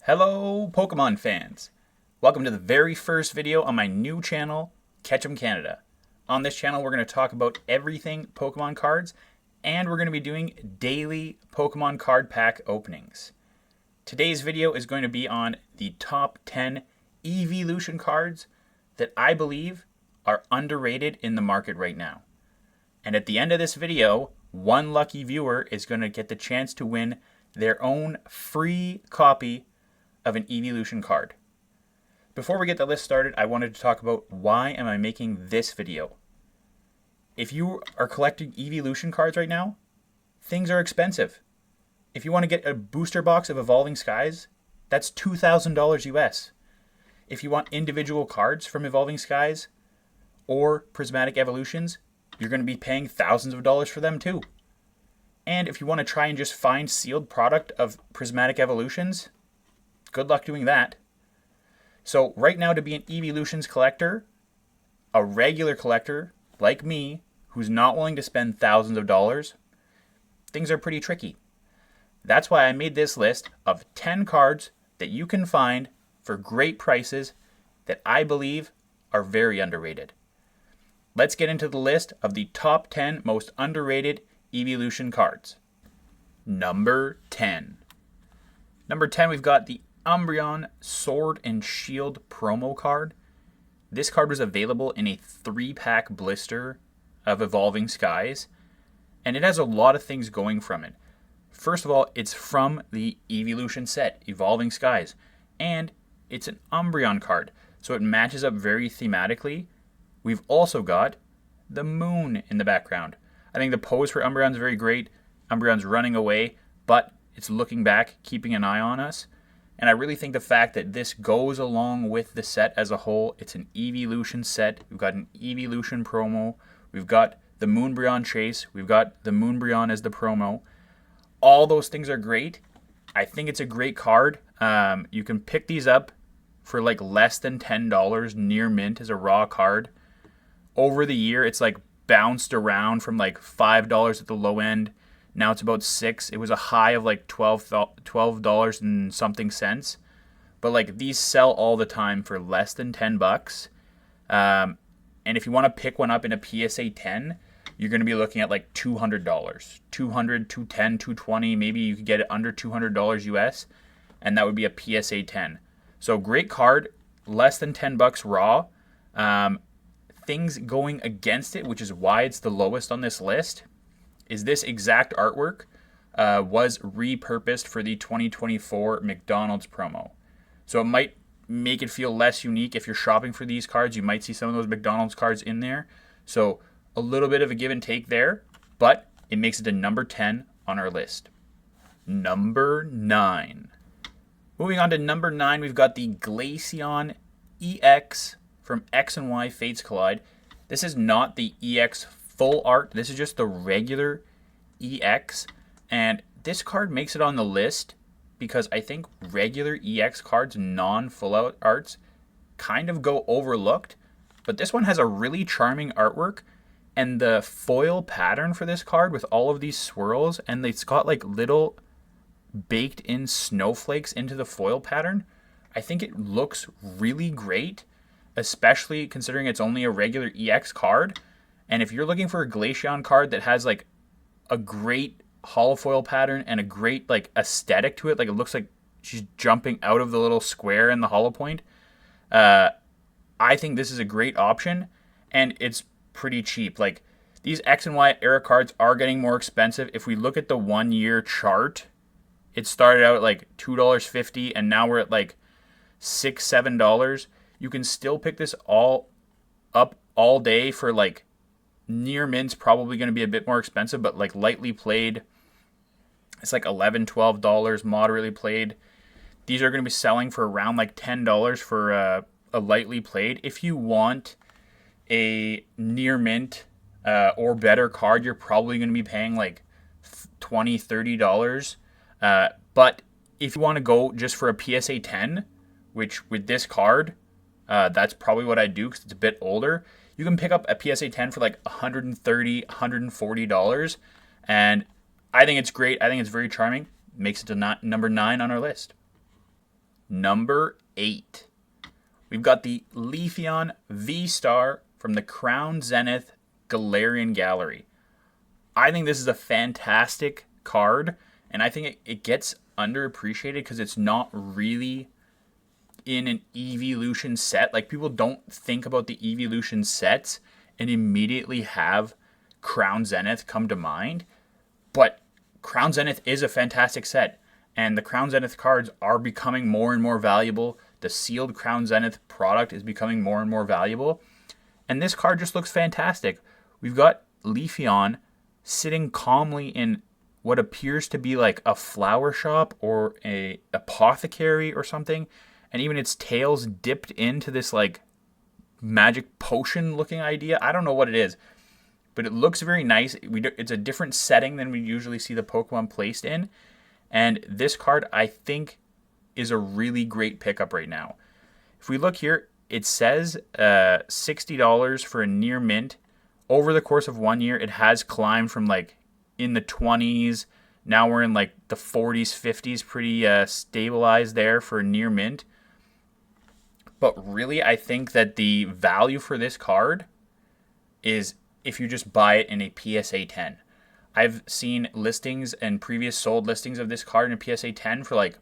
Hello Pokemon fans! Welcome to the very first video on my new channel, Ketchum Canada. On this channel we're going to talk about everything Pokemon cards, and we're going to be doing daily Pokemon card pack openings. Today's video is going to be on the top 10 Eeveelution cards that I believe are underrated in the market right now. And at the end of this video, one lucky viewer is going to get the chance to win their own free copy of an Eeveelution card. Before we get the list started, I wanted to talk about why am I making this video. If you are collecting Eeveelution cards right now, things are expensive. If you want to get a booster box of Evolving Skies, that's $2,000 US. If you want individual cards from Evolving Skies or Prismatic Evolutions, you're going to be paying thousands of dollars for them too. And if you want to try and just find sealed product of Prismatic Evolutions, good luck doing that. So right now, to be an Eeveelutions collector, a regular collector like me, who's not willing to spend thousands of dollars, things are pretty tricky. That's why I made this list of 10 cards that you can find for great prices that I believe are very underrated. Let's get into the list of the top 10 most underrated Eeveelution cards. Number 10. Number 10, we've got the Umbreon Sword and Shield promo card. This card was available in a 3-pack blister of Evolving Skies, and it has a lot of things going from it. First of all, it's from the Eeveelution set, Evolving Skies, and it's an Umbreon card, so it matches up very thematically. We've also got the moon in the background. I think the pose for Umbreon is very great. Umbreon's running away, but it's looking back, keeping an eye on us. And I really think the fact that this goes along with the set as a whole, it's an Eeveelution set. We've got an Eeveelution promo. We've got the Moonbreon chase. We've got the Moonbreon as the promo. All those things are great. I think it's a great card. You can pick these up for like less than $10 near mint as a raw card. Over the year, it's like bounced around from like $5 at the low end. Now it's about $6. It was a high of like $12 and something cents. But like these sell all the time for less than $10. And if you want to pick one up in a PSA 10, you're going to be looking at like $200. $200, $210, $220. Maybe you could get it under $200 US. And that would be a PSA 10. So great card. Less than $10 raw. Things going against it, which is why it's the lowest on this list, is this exact artwork was repurposed for the 2024 McDonald's promo. So it might make it feel less unique. If you're shopping for these cards, you might see some of those McDonald's cards in there. So a little bit of a give and take there, but it makes it to number 10 on our list. Number 9. Moving on to number 9, we've got the Glacion EX from X and Y Fates Collide. This is not the EX full art. This is just the regular EX. And this card makes it on the list because I think regular EX cards, non-full out arts, kind of go overlooked. But this one has a really charming artwork. And the foil pattern for this card with all of these swirls, and it's got like little baked in snowflakes into the foil pattern. I think it looks really great, especially considering it's only a regular EX card. And if you're looking for a Glacion card that has like a great holofoil pattern and a great like aesthetic to it, like it looks like she's jumping out of the little square in the hollow point, I think this is a great option, and it's pretty cheap. Like these X and Y era cards are getting more expensive. If we look at the 1 year chart, it started out at like $2.50 and now we're at like $6, $7. You can still pick this all up all day for like near mint's probably going to be a bit more expensive, but like lightly played, it's like $11, $12 moderately played. These are going to be selling for around like $10 for a lightly played. If you want a near mint or better card, you're probably going to be paying like $20, $30. But if you want to go just for a PSA 10, which with this card, that's probably what I do because it's a bit older. You can pick up a PSA 10 for like $130, $140. And I think it's great. I think it's very charming. makes it to number 9 on our list. Number 8. We've got the Leafeon V Star from the Crown Zenith Galarian Gallery. I think this is a fantastic card, and I think it gets underappreciated because it's not really in an Eeveelution set. Like, people don't think about the Eeveelution sets and immediately have Crown Zenith come to mind. But Crown Zenith is a fantastic set, and the Crown Zenith cards are becoming more and more valuable. The sealed Crown Zenith product is becoming more and more valuable. And this card just looks fantastic. We've got Leafeon sitting calmly in what appears to be like a flower shop or a apothecary or something. And even its tail's dipped into this like magic potion looking idea. I don't know what it is, but it looks very nice. It's a different setting than we usually see the Pokemon placed in. And this card, I think, is a really great pickup right now. If we look here, it says $60 for a near mint. Over the course of 1 year, it has climbed from like in the 20s. Now we're in like the 40s, 50s, pretty stabilized there for a near mint. But really, I think that the value for this card is if you just buy it in a PSA 10. I've seen listings and previous sold listings of this card in a PSA 10 for like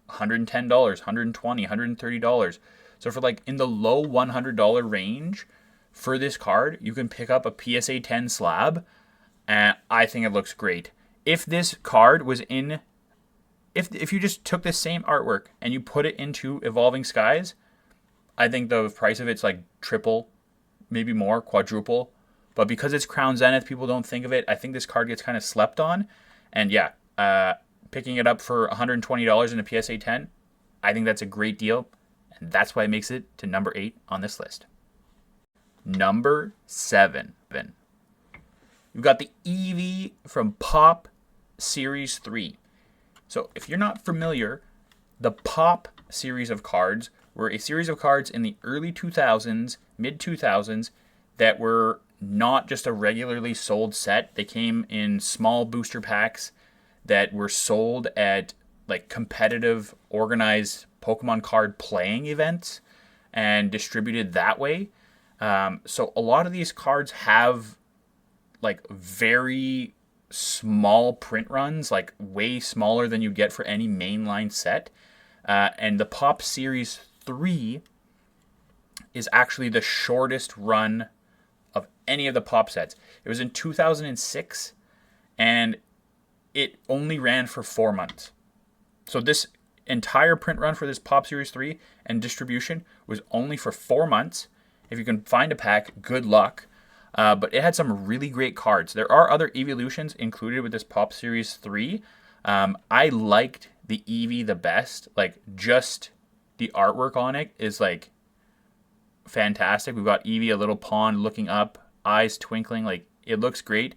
$110, $120, $130. So for like in the low $100 range for this card, you can pick up a PSA 10 slab, and I think it looks great. If this card was in, if you just took this same artwork and you put it into Evolving Skies, I think the price of it's like triple, maybe more, quadruple. But because it's Crown Zenith, people don't think of it. I think this card gets kind of slept on. And yeah, picking it up for $120 in a PSA 10, I think that's a great deal. And that's why it makes it to number 8 on this list. Number 7. We've got the Eevee from Pop Series 3. So if you're not familiar, the Pop series of cards were a series of cards in the early 2000s, mid 2000s, that were not just a regularly sold set. They came in small booster packs that were sold at like competitive organized Pokemon card playing events and distributed that way. So a lot of these cards have like very small print runs, like way smaller than you get for any mainline set. And the Pop Series 3 is actually the shortest run of any of the Pop sets. It was in 2006, and it only ran for 4 months. So this entire print run for this Pop Series 3 and distribution was only for 4 months. If you can find a pack, good luck. But it had some really great cards. There are other Eeveelutions included with this Pop Series 3. I liked the Eevee the best. Like, just the artwork on it is like fantastic. We've got Eevee, a little pond looking up, eyes twinkling. Like, it looks great.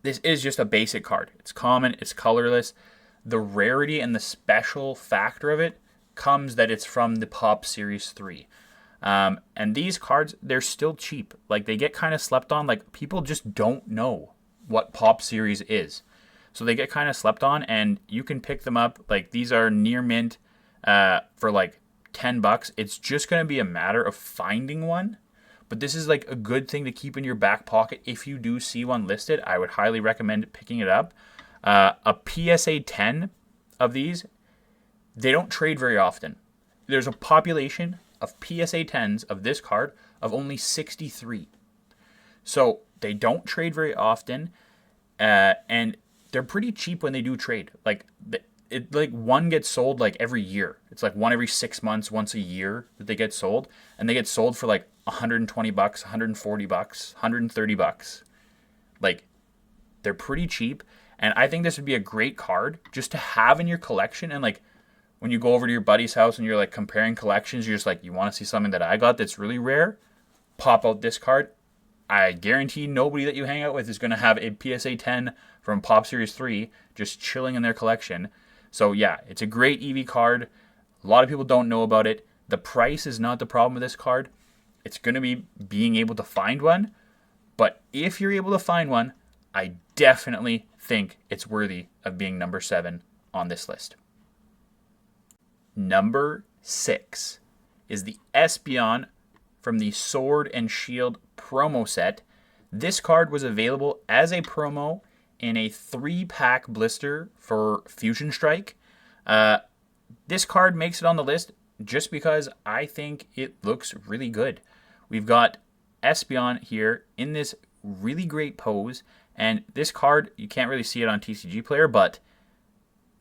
This is just a basic card. It's common. It's colorless. The rarity and the special factor of it comes that it's from the Pop Series 3. And these cards, they're still cheap. Like, they get kind of slept on. Like, people just don't know what Pop Series is. So they get kind of slept on, and you can pick them up. Like, these are near mint for like $10. It's just going to be a matter of finding one. But this is like a good thing to keep in your back pocket. If you do see one listed, I would highly recommend picking it up. A PSA 10 of these, they don't trade very often. There's a population of PSA 10s of this card of only 63. So they don't trade very often, and they're pretty cheap when they do trade. Like, one gets sold like every year. It's like one every 6 months, once a year that they get sold, and they get sold for like $120, $140, $130. Like, they're pretty cheap, and I think this would be a great card just to have in your collection. And like, when you go over to your buddy's house and you're like comparing collections, you're just like, you want to see something that I got that's really rare? Pop out this card. I guarantee nobody that you hang out with is going to have a PSA 10 from Pop Series 3 just chilling in their collection. So yeah, it's a great Eevee card. A lot of people don't know about it. The price is not the problem with this card. It's going to be being able to find one. But if you're able to find one, I definitely think it's worthy of being number 7 on this list. Number 6 is the Espeon from the Sword and Shield promo set. This card was available as a promo in a 3-pack blister for Fusion Strike. This card makes it on the list just because I think it looks really good. We've got Espeon here in this really great pose, and this card, you can't really see it on TCG Player, but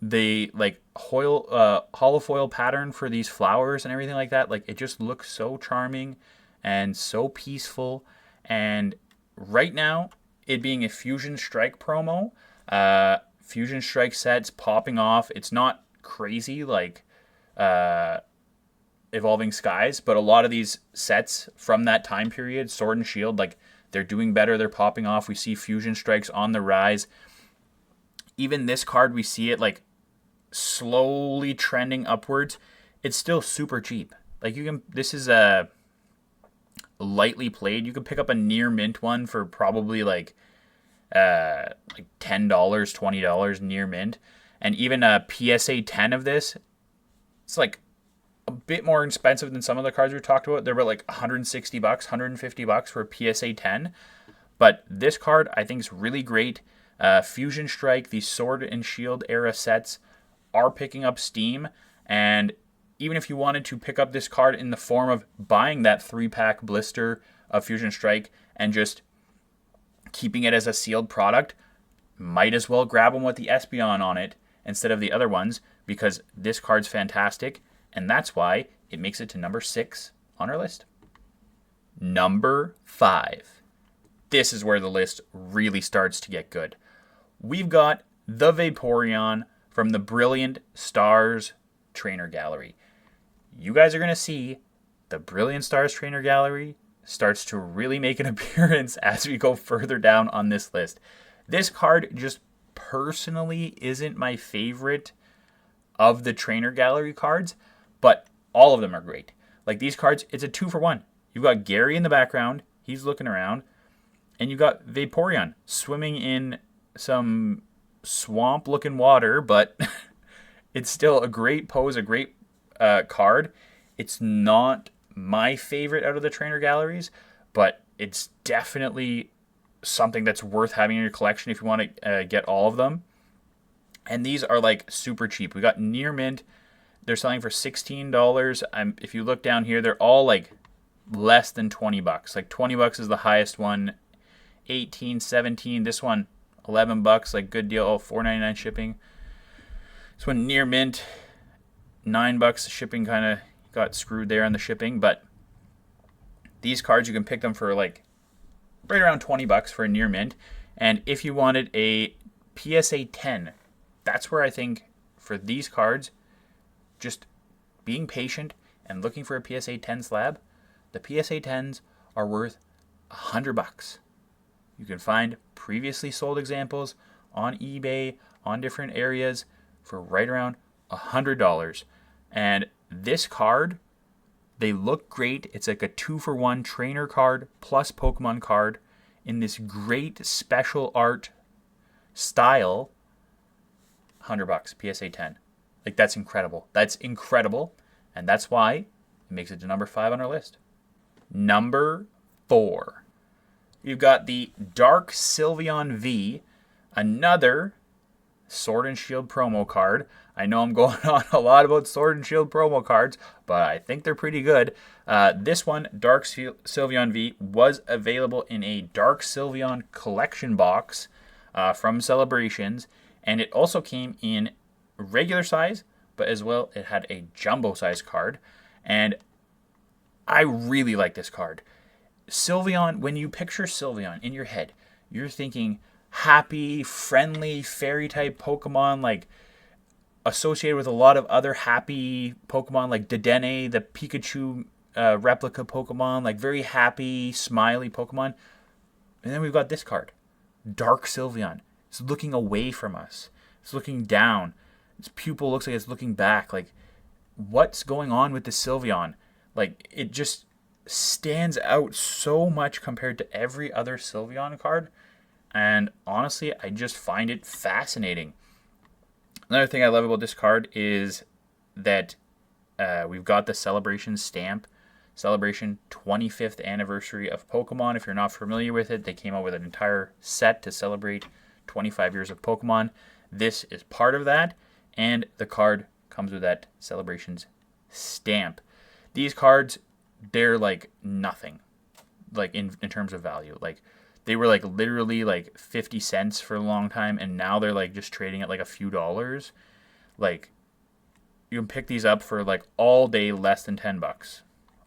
the holofoil pattern for these flowers and everything like that, like it just looks so charming and so peaceful. And right now, it being a Fusion Strike promo, Fusion Strike sets popping off. It's not crazy like Evolving Skies, but a lot of these sets from that time period, Sword and Shield, like they're doing better. They're popping off. We see Fusion Strikes on the rise. Even this card, we see it like slowly trending upwards. It's still super cheap. Like this is a lightly played. You can pick up a near mint one for probably like $10, $20 near mint. And even a PSA 10 of this, it's like a bit more expensive than some of the cards we talked about. They're about like $160, $150 for a PSA 10. But this card I think is really great. Fusion Strike, the Sword and Shield era sets are picking up steam, and even if you wanted to pick up this card in the form of buying that 3-pack blister of Fusion Strike and just keeping it as a sealed product, might as well grab them with the Espeon on it instead of the other ones, because this card's fantastic, and that's why it makes it to number 6 on our list. Number 5. This is where the list really starts to get good. We've got the Vaporeon from the Brilliant Stars Trainer Gallery. You guys are going to see the Brilliant Stars Trainer Gallery starts to really make an appearance as we go further down on this list. This card just personally isn't my favorite of the Trainer Gallery cards, but all of them are great. Like these cards, it's a 2-for-1. You've got Gary in the background. He's looking around. And you got Vaporeon swimming in some swamp-looking water, but it's still a great pose, a great card. It's not my favorite out of the trainer galleries, but it's definitely something that's worth having in your collection if you want to get all of them. And these are like super cheap. We got near mint. They're selling for $16. If you look down here, they're all like less than $20. Like $20 is the highest one. 18, 17. This one, $11. Like good deal. Oh, $4.99 shipping. This one near mint, $9. Shipping kind of got screwed there on the shipping, but these cards you can pick them for like right around $20 for a near mint. And if you wanted a PSA 10, that's where I think for these cards, just being patient and looking for a PSA 10 slab, the PSA 10s are worth $100. You can find previously sold examples on eBay, on different areas for right around $100. And this card, they look great. It's like a 2-for-1 trainer card plus Pokemon card in this great special art style. $100 PSA 10. Like that's incredible. That's incredible. And that's why it makes it to number 5 on our list. Number 4. You've got the Dark Sylveon V, another Sword and Shield promo card. I know I'm going on a lot about Sword and Shield promo cards, but I think they're pretty good. This one, Dark Sylveon V, was available in a Dark Sylveon collection box from Celebrations, and it also came in regular size, but as well it had a jumbo size card, and I really like this card. Sylveon, when you picture Sylveon in your head, you're thinking happy, friendly, fairy type Pokemon, like associated with a lot of other happy Pokemon like Dedenne, the Pikachu replica Pokemon, like very happy, smiley Pokemon. And then we've got this card, Dark Sylveon. It's looking away from us. It's looking down. Its pupil looks like it's looking back. Like, what's going on with the Sylveon? Like, it just stands out so much compared to every other Sylveon card. And honestly, I just find it fascinating. Another thing I love about this card is that we've got the Celebration stamp. Celebration 25th anniversary of Pokemon. If you're not familiar with it, they came out with an entire set to celebrate 25 years of Pokemon. This is part of that, and the card comes with that Celebrations stamp. These cards, they're like nothing, like in terms of value. Like they were like literally like 50 cents for a long time, and now they're like just trading at like a few dollars. Like you can pick these up for like all day less than $10.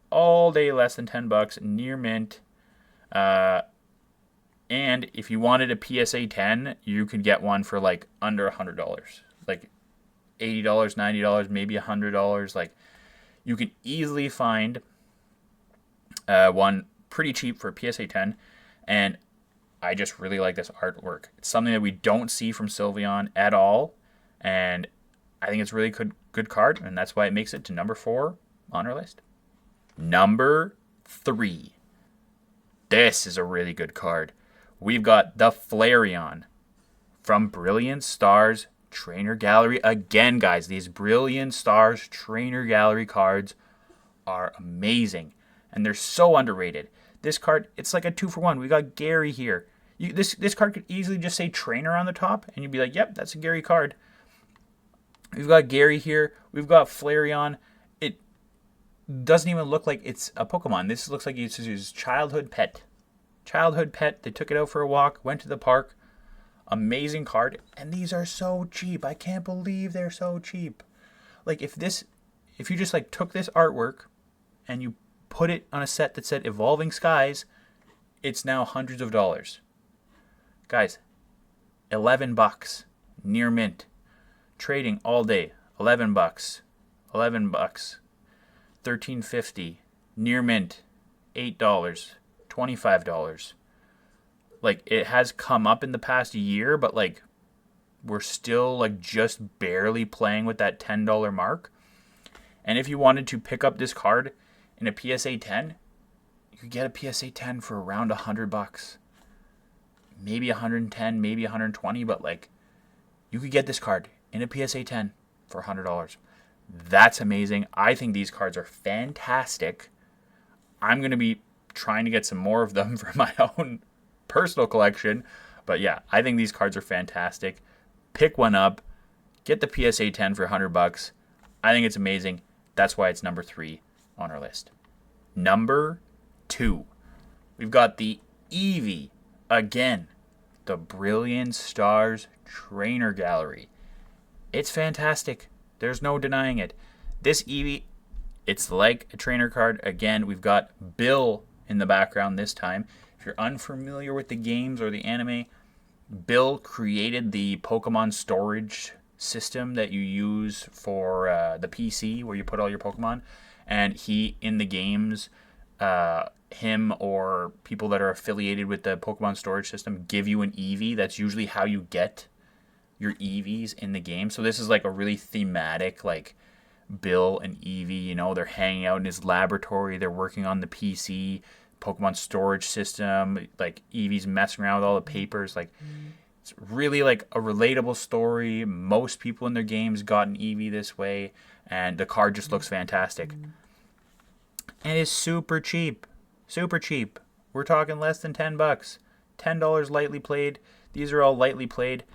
All day less than $10, near mint. And if you wanted a PSA 10, you could get one for like under $100. Like $80, $90, maybe $100. Like you can easily find one pretty cheap for a PSA 10. And I just really like this artwork. It's something that we don't see from Sylveon at all. And I think it's a really good card. And that's why it makes it to number 4 on our list. Number 3. This is a really good card. We've got the Flareon from Brilliant Stars Trainer Gallery. Again, guys, these Brilliant Stars Trainer Gallery cards are amazing. And they're so underrated. This card, it's like a 2-for-1. We got Gary here. This card could easily just say Trainer on the top. And you'd be like, yep, that's a Gary card. We've got Gary here. We've got Flareon. Doesn't even look like it's a Pokemon. This looks like it's his childhood pet. Childhood pet. They took it out for a walk, went to the park. Amazing card. And these are so cheap. I can't believe they're so cheap. Like if you just like took this artwork and you put it on a set that said Evolving Skies, it's now hundreds of dollars. Guys, $11. Near mint. Trading all day. $11. $11. $13.50, near mint, $8, $25. Like it has come up in the past year, but like we're still like just barely playing with that $10 mark. And if you wanted to pick up this card in a PSA 10, you could get a PSA 10 for around $100. Maybe 110, maybe 120, but like you could get this card in a PSA 10 for $100. That's amazing. I think these cards are fantastic. I'm going to be trying to get some more of them for my own personal collection. But yeah, I think these cards are fantastic. Pick one up. Get the PSA 10 for $100. I think it's amazing. That's why it's number 3 on our list. Number 2. We've got the Eevee. Again, the Brilliant Stars Trainer Gallery. It's fantastic. There's no denying it. This Eevee, it's like a trainer card. Again, we've got Bill in the background this time. If you're unfamiliar with the games or the anime, Bill created the Pokemon storage system that you use for the PC where you put all your Pokemon. And he, in the games, him or people that are affiliated with the Pokemon storage system give you an Eevee. That's usually how you get your Eevees in the game. So this is like a really thematic, like Bill and Eevee, you know, they're hanging out in his laboratory, they're working on the PC Pokemon storage system, like Eevee's messing around with all the papers. Like it's really like a relatable story. Most people in their games got an Eevee this way, and the card just looks fantastic. And it's super cheap. Super cheap. We're talking less than $10. $10 lightly played. These are all lightly played.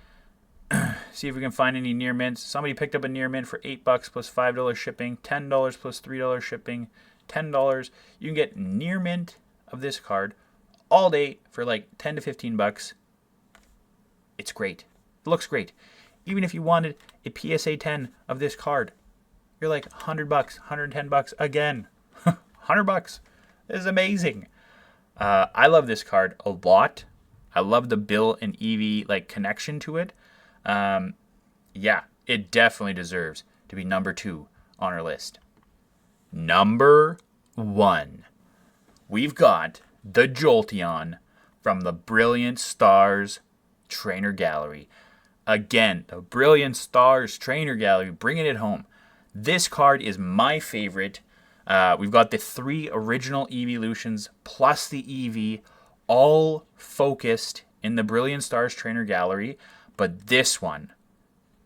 See if we can find any near mints. Somebody picked up a near mint for $8 plus $5 shipping, $10 plus $3 shipping, $10. You can get near mint of this card all day for like $10 to $15. It's great. It looks great. Even if you wanted a PSA 10 of this card, you're like $100, $110 again. $100. This is amazing. I love this card a lot. I love the Bill and Eevee like connection to it. Yeah, it definitely deserves to be number 2 on our list. Number 1. We've got the Jolteon from the Brilliant Stars Trainer Gallery. Again, the Brilliant Stars Trainer Gallery, bringing it home. This card is my favorite. We've got the 3 original Eeveelutions plus the Eevee, all focused in the Brilliant Stars Trainer Gallery. But this one,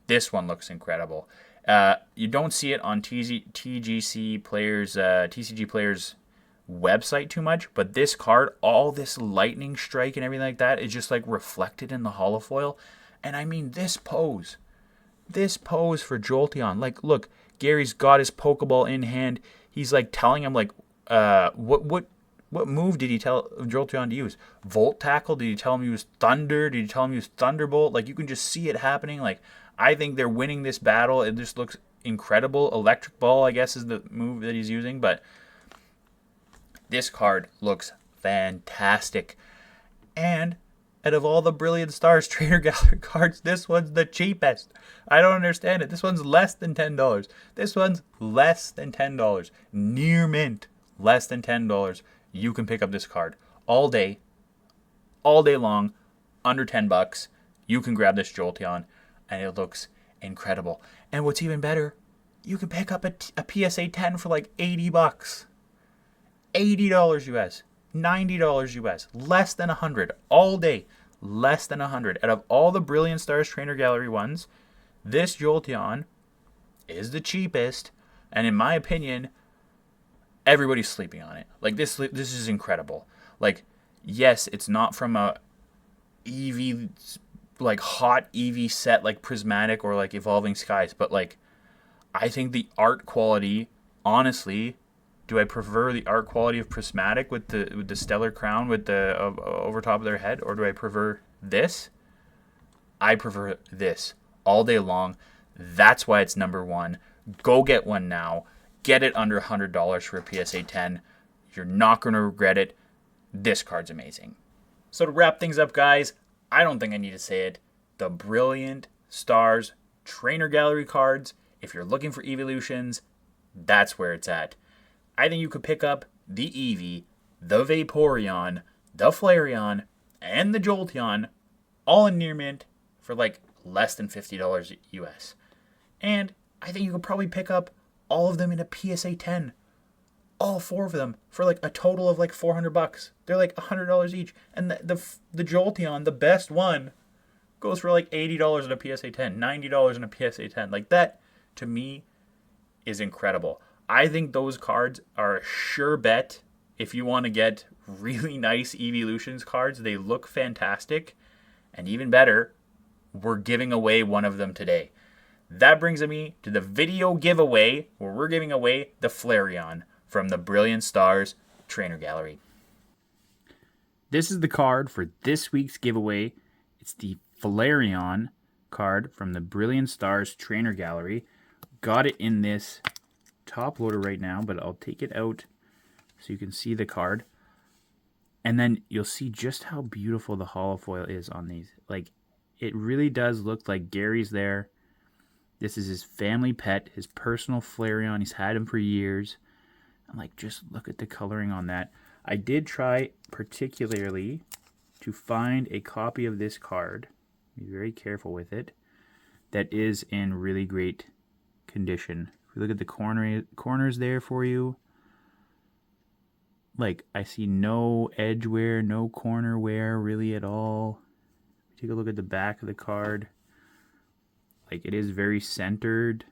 This one looks incredible. You don't see it on TGC players, TCG players website too much, but this card, all this lightning strike and everything like that is just like reflected in the holofoil. And I mean, this pose for Jolteon, like, look, Gary's got his Pokeball in hand. He's like telling him like, what move did he tell Jolteon to use? Volt Tackle? Did he tell him to use Thunder? Did he tell him to use Thunderbolt? Like, you can just see it happening. Like, I think they're winning this battle. It just looks incredible. Electric Ball, I guess, is the move that he's using, but this card looks fantastic. And out of all the Brilliant Stars Trainer Gallery cards, this one's the cheapest. I don't understand it. This one's less than $10. This one's less than $10. Near mint, less than $10. You can pick up this card all day long, under $10. You can grab this Jolteon, and it looks incredible. And what's even better, you can pick up a PSA 10 for like $80. $80 US, $90 US, less than $100 all day, less than $100. Out of all the Brilliant Stars Trainer Gallery ones, this Jolteon is the cheapest, and in my opinion, everybody's sleeping on it. Like, this is incredible. Like, yes, it's not from a Eevee, like hot Eevee set like Prismatic or like Evolving Skies, but like, I think the art quality, honestly, do I prefer the art quality of Prismatic with the stellar crown with the over top of their head, or do I prefer this? I prefer this all day long. That's why it's number one. Go get one now. Get it under $100 for a PSA 10. You're not going to regret it. This card's amazing. So to wrap things up, guys, I don't think I need to say it. The Brilliant Stars Trainer Gallery cards, if you're looking for Eeveelutions, that's where it's at. I think you could pick up the Eevee, the Vaporeon, the Flareon, and the Jolteon all in near mint for like less than $50 US. And I think you could probably pick up all of them in a PSA 10. All four of them for like a total of like $400. They're like $100 each. And the Jolteon, the best one, goes for like $80 in a PSA 10, $90 in a PSA 10. Like, that, to me, is incredible. I think those cards are a sure bet if you want to get really nice Eeveelutions cards. They look fantastic. And even better, we're giving away one of them today. That brings me to the video giveaway where we're giving away the Flareon from the Brilliant Stars Trainer Gallery. This is the card for this week's giveaway. It's the Flareon card from the Brilliant Stars Trainer Gallery. Got it in this top loader right now, but I'll take it out so you can see the card. And then you'll see just how beautiful the holofoil is on these. Like, it really does look like Gary's there. This is his family pet, his personal Flareon. He's had him for years. And like, just look at the coloring on that. I did try particularly to find a copy of this card. Be very careful with it. That is in really great condition. If you look at the corners there for you, like, I see no edge wear, no corner wear really at all. Take a look at the back of the card. Like, it is very centered.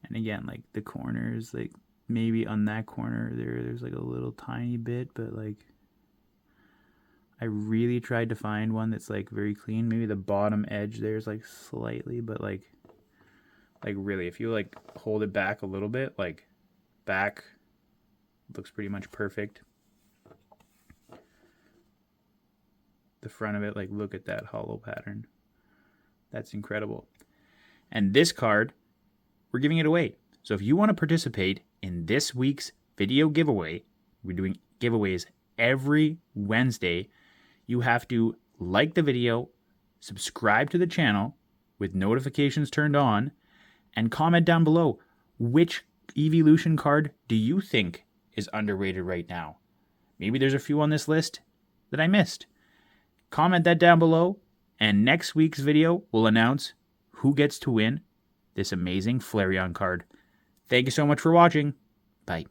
And again, like, the corners, like, maybe on that corner there's like a little tiny bit, but like, I really tried to find one that's like very clean. Maybe the bottom edge there's like slightly, but like really, if you like hold it back a little bit, like, back looks pretty much perfect. The front of it, like, look at that hollow pattern. That's incredible. And this card, we're giving it away. So if you want to participate in this week's video giveaway, we're doing giveaways every Wednesday. You have to like the video, subscribe to the channel with notifications turned on, and comment down below, which Eeveelution card do you think is underrated right now? Maybe there's a few on this list that I missed. Comment that down below, and next week's video will announce who gets to win this amazing Flareon card. Thank you so much for watching. Bye.